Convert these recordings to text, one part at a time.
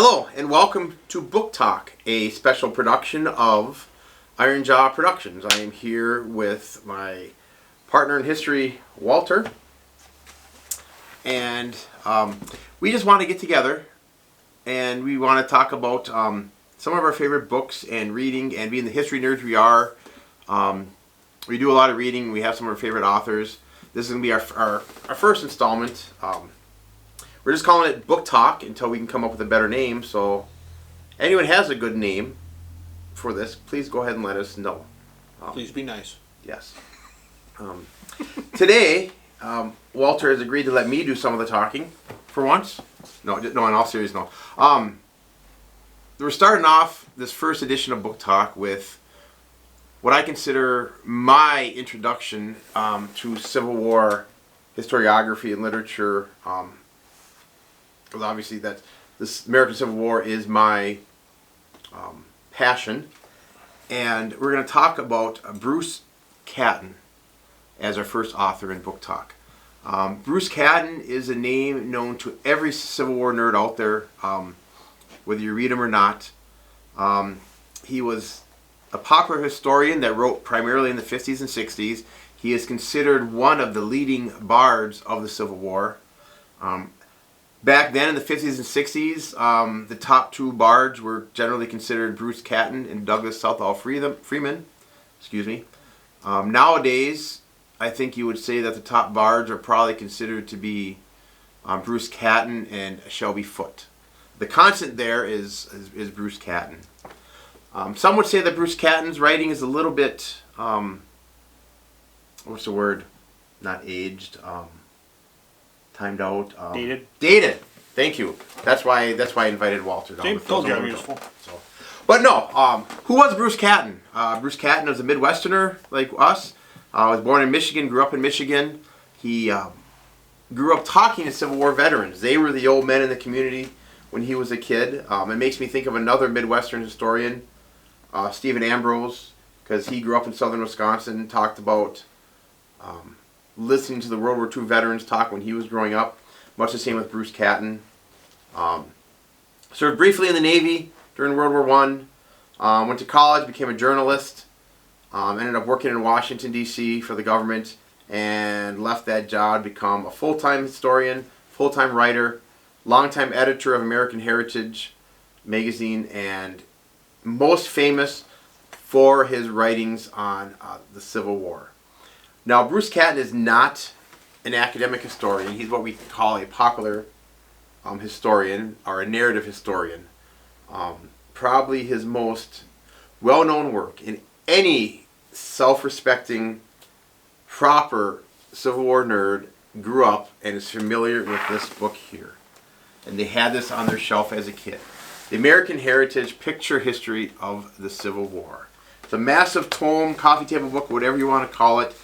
Hello and welcome to Book Talk, a special production of Iron Jaw Productions. I am here with my partner in history, Walter, and we just want to get together and we want to talk about some of our favorite books and reading, and being the history nerds we are. We do a lot of reading. We have some of our favorite authors. This is going to be our first installment. We're just calling it Book Talk until we can come up with a better name. So anyone has a good name for this, please go ahead and let us know. Please be nice. Yes. Today, Walter has agreed to let me do some of the talking for once. No, in all seriousness, no. We're starting off this first edition of Book Talk with what I consider my introduction to Civil War historiography and literature. Because obviously that this American Civil War is my passion, and we're going to talk about Bruce Catton as our first author in Book Talk. Bruce Catton is a name known to every Civil War nerd out there, whether you read him or not. He was a popular historian that wrote primarily in the 50s and 60s. He is considered one of the leading bards of the Civil War. Back then in the 50s and 60s, the top two bards were generally considered Bruce Catton and Douglas Southall Freeman. Excuse me. Nowadays, I think you would say that the top bards are probably considered to be Bruce Catton and Shelby Foote. The constant there is Bruce Catton. Some would say that Bruce Catton's writing is a little bit, what's the word? Not aged. Timed out. Dated. Thank you. That's why I invited Walter down. James told you I'm useful. So. But no, who was Bruce Catton? Bruce Catton was a Midwesterner like us. Was born in Michigan, grew up in Michigan. He grew up talking to Civil War veterans. They were the old men in the community when he was a kid. It makes me think of another Midwestern historian, Stephen Ambrose, because he grew up in southern Wisconsin, talked about listening to the World War II veterans talk when he was growing up. Much the same with Bruce Catton. Served briefly in the Navy during World War I. Went to college, became a journalist. Ended up working in Washington, D.C. for the government, and left that job to become a full-time historian, full-time writer, longtime editor of American Heritage magazine, and most famous for his writings on the Civil War. Now, Bruce Catton is not an academic historian. He's what we call a popular historian, or a narrative historian. Probably his most well-known work in any self-respecting, proper Civil War nerd grew up and is familiar with this book here. And they had this on their shelf as a kid. The American Heritage Picture History of the Civil War. It's a massive tome, coffee table book, whatever you want to call it.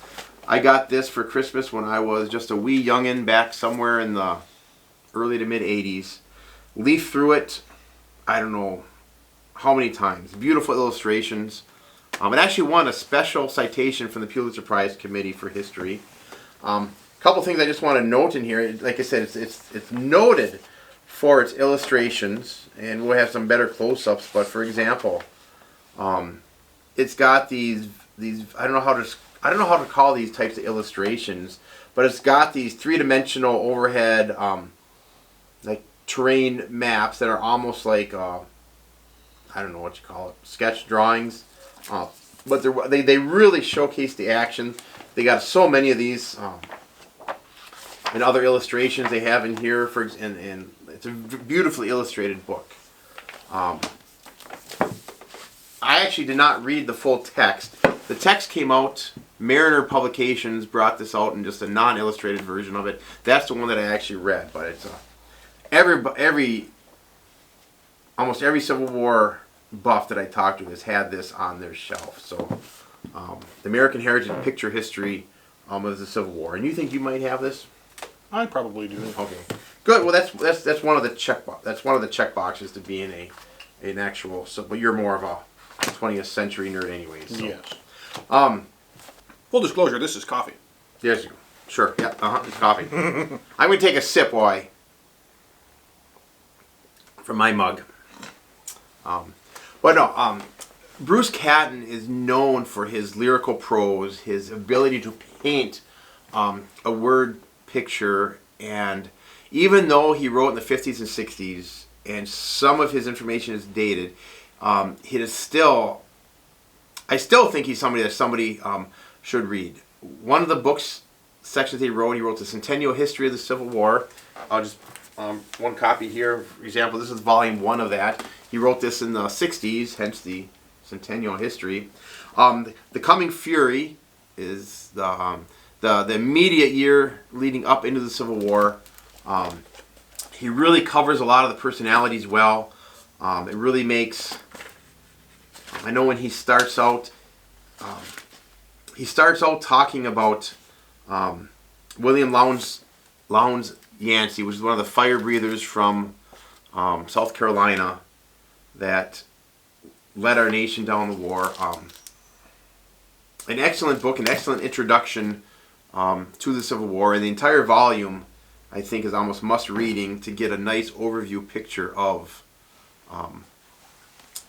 I got this for Christmas when I was just a wee youngin' back somewhere in the early to mid 80s. Leafed through it, I don't know how many times. Beautiful illustrations. It actually won a special citation from the Pulitzer Prize Committee for History. A couple things I just want to note in here. Like I said, it's noted for its illustrations, and we'll have some better close-ups. But for example, it's got these I don't know how to call these types of illustrations, but it's got these three-dimensional overhead like terrain maps that are almost like I don't know what you call it, sketch drawings. But they really showcase the action. They got so many of these and other illustrations they have in here. And it's a beautifully illustrated book. I actually did not read the full text. The text came out. Mariner Publications brought this out in just a non-illustrated version of it. That's the one that I actually read. But it's almost every Civil War buff that I talked to has had this on their shelf. So the American Heritage Picture History of the Civil War. And you think you might have this? I probably do. Okay, good. Well, that's one of the check boxes to be in an actual. So, but you're more of a 20th century nerd, anyways. So. Yes. Full disclosure: this is coffee. Yes, you go. Sure. Yeah. It's coffee. I'm gonna take a sip while from my mug. But no, Bruce Catton is known for his lyrical prose, his ability to paint a word picture, and even though he wrote in the 50s and 60s, and some of his information is dated, he is still, I still think he's somebody that somebody should read. One of the books sections he wrote the Centennial History of the Civil War. I'll just, one copy here, for example, this is volume 1 of that. He wrote this in the 60s, hence the Centennial History. The Coming Fury is the immediate year leading up into the Civil War. He really covers a lot of the personalities well. It really makes, I know when he starts out talking about William Lowndes Yancey, which is one of the fire breathers from South Carolina that led our nation down the war. An excellent book, an excellent introduction to the Civil War, and the entire volume, I think, is almost must-reading to get a nice overview picture of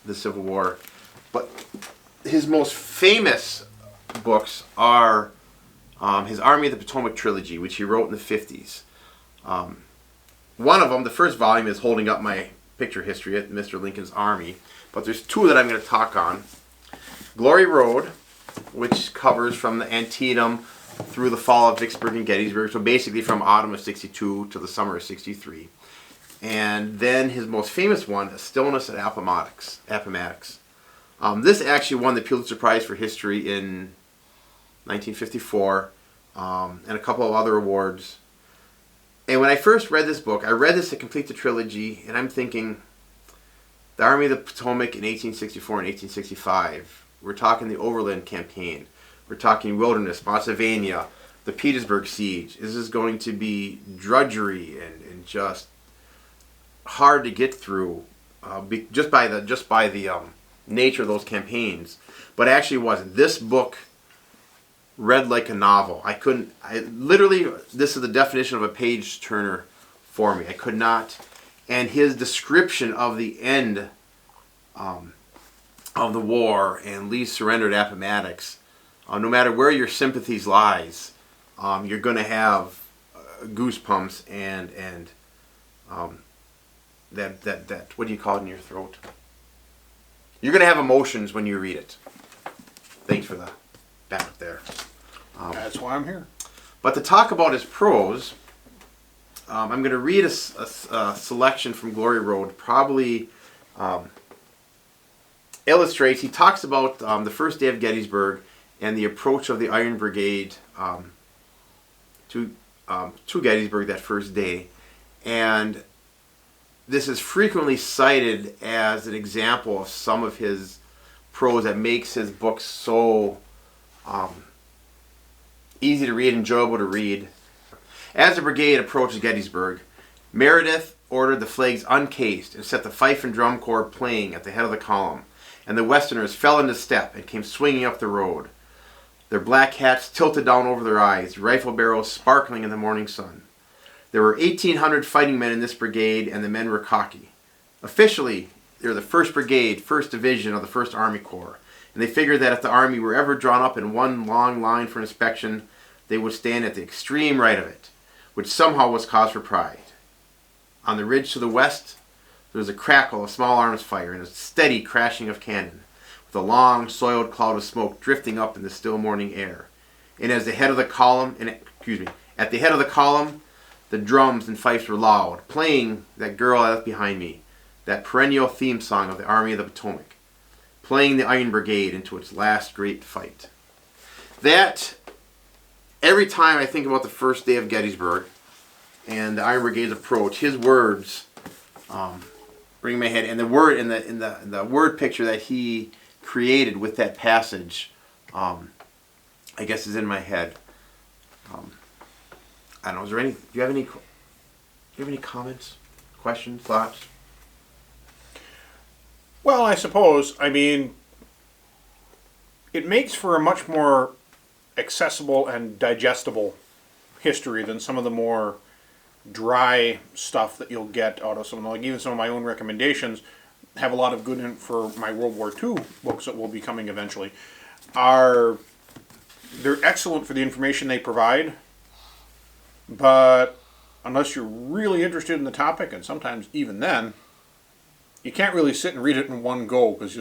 the Civil War. But his most famous books are his Army of the Potomac trilogy, which he wrote in the 50s. One of them, the first volume, is holding up my picture history at Mr. Lincoln's Army. But there's two that I'm going to talk on. Glory Road, which covers from the Antietam through the fall of Vicksburg and Gettysburg, so basically from autumn of 62 to the summer of 63. And then his most famous one, A Stillness at Appomattox. This actually won the Pulitzer Prize for History in 1954, and a couple of other awards. And when I first read this book, I read this to complete the trilogy, and I'm thinking, the Army of the Potomac in 1864 and 1865. We're talking the Overland Campaign. We're talking Wilderness, Spotsylvania, the Petersburg Siege. This is going to be drudgery and just hard to get through, just by the nature of those campaigns. But it actually wasn't. This book read like a novel. Literally, this is the definition of a page turner for me. I could not. And his description of the end of the war and Lee's surrender at Appomattox, no matter where your sympathies lies, you're going to have goosebumps and that what do you call it in your throat? You're going to have emotions when you read it. Thanks for the back there. That's why I'm here. But to talk about his prose, I'm going to read a selection from Glory Road. Probably illustrates. He talks about the first day of Gettysburg and the approach of the Iron Brigade to Gettysburg that first day, and this is frequently cited as an example of some of his prose that makes his books so easy to read, enjoyable to read. As the brigade approached Gettysburg, Meredith ordered the flags uncased and set the fife and drum corps playing at the head of the column, and the Westerners fell into step and came swinging up the road, their black hats tilted down over their eyes, rifle barrels sparkling in the morning sun. There were 1,800 fighting men in this brigade, and the men were cocky. Officially, they were the 1st Brigade, 1st Division of the 1st Army Corps, and they figured that if the Army were ever drawn up in one long line for inspection, they would stand at the extreme right of it, which somehow was cause for pride. On the ridge to the west, there was a crackle of small arms fire and a steady crashing of cannon, with a long, soiled cloud of smoke drifting up in the still morning air. And at the head of the column, the drums and fifes were loud, playing That Girl I Left Behind Me, that perennial theme song of the Army of the Potomac, playing the Iron Brigade into its last great fight. That, every time I think about the first day of Gettysburg and the Iron Brigade's approach, his words bring my head, and the word in the word picture that he created with that passage, I guess is in my head. I don't know. Do you have any comments, questions, thoughts? Well, I suppose, it makes for a much more accessible and digestible history than some of the more dry stuff that you'll get out of some of them. Like even some of my own recommendations have a lot of good for my World War II books that will be coming eventually. They're excellent for the information they provide, but unless you're really interested in the topic, and sometimes even then, you can't really sit and read it in one go because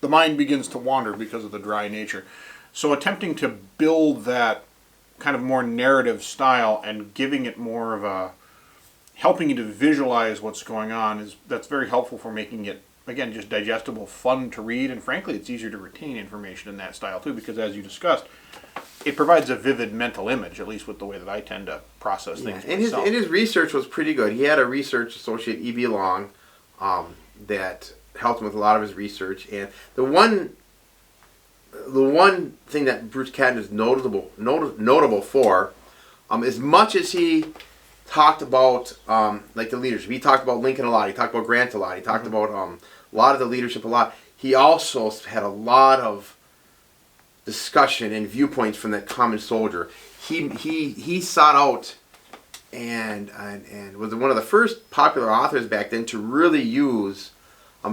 the mind begins to wander because of the dry nature. So attempting to build that kind of more narrative style and giving it more of a, helping you to visualize what's going on, that's very helpful for making it, again, just digestible, fun to read, and frankly, it's easier to retain information in that style too, because as you discussed, it provides a vivid mental image, at least with the way that I tend to process things myself. And his research was pretty good. He had a research associate, E.B. Long, that helped him with a lot of his research. And the one thing that Bruce Catton is notable for, as much as he talked about like the leadership, he talked about Lincoln a lot, he talked about Grant a lot, he talked about a lot of the leadership a lot. He also had a lot of discussion and viewpoints from that common soldier. He sought out and was one of the first popular authors back then to really use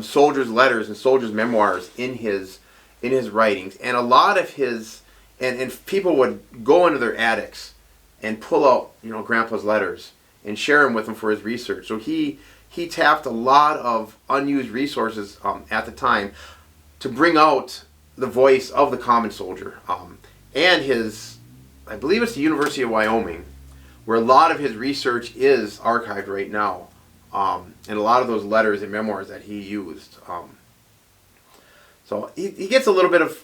soldiers' letters and soldiers' memoirs in his writings. And a lot of his and people would go into their attics and pull out Grandpa's letters and share them with him for his research. So he tapped a lot of unused resources at the time to bring out the voice of the common soldier. And I believe it's the University of Wyoming, where a lot of his research is archived right now. And a lot of those letters and memoirs that he used. So he gets a little bit of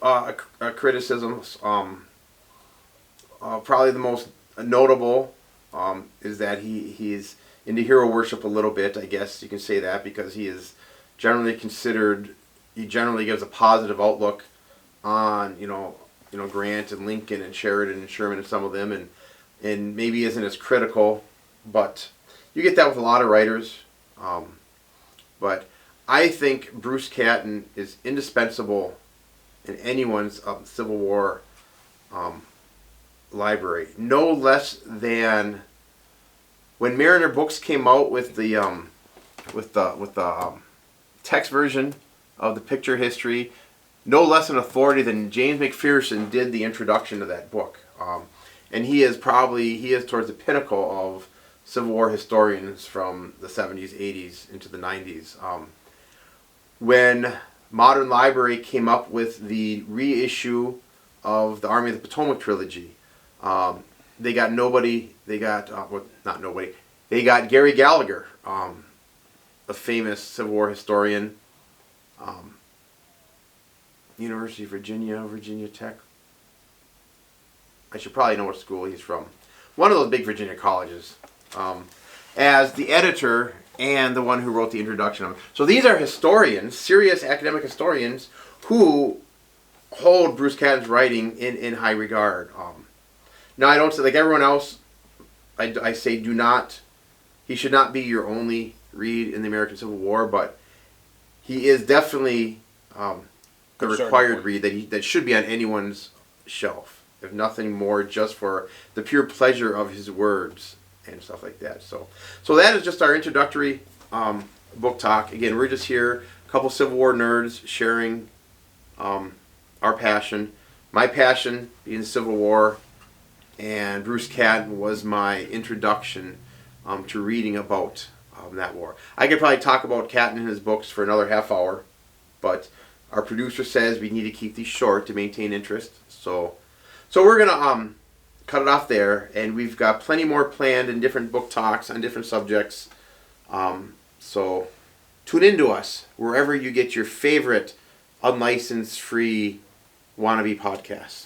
criticism. Probably the most notable is that he's into hero worship a little bit. I guess you can say that, because he is generally considered. He generally gives a positive outlook on Grant and Lincoln and Sheridan and Sherman and some of them, and maybe isn't as critical. But you get that with a lot of writers. But I think Bruce Catton is indispensable in anyone's Civil War library. No less than when Mariner Books came out with the text version of the picture history. No less an authority than James McPherson did the introduction to that book, and he is towards the pinnacle of Civil War historians from the 70s, 80s into the 90s. When Modern Library came up with the reissue of the Army of the Potomac trilogy, they got Gary Gallagher, a famous Civil War historian, University of Virginia Tech. I should probably know what school he's from. One of those big Virginia colleges. As the editor and the one who wrote the introduction. So these are historians, serious academic historians, who hold Bruce Catton's writing in high regard. Now, I don't say, like everyone else, I say he should not be your only read in the American Civil War, but he is definitely the required read that should be on anyone's shelf, if nothing more, just for the pure pleasure of his words and stuff like that. So that is just our introductory book talk. Again, we're just here, a couple Civil War nerds sharing our passion. My passion being Civil War, and Bruce Catton was my introduction to reading about that war. I could probably talk about Catton and his books for another half hour, but our producer says we need to keep these short to maintain interest. So we're gonna cut it off there, and we've got plenty more planned in different book talks on different subjects. So tune into us wherever you get your favorite unlicensed, free wannabe podcasts.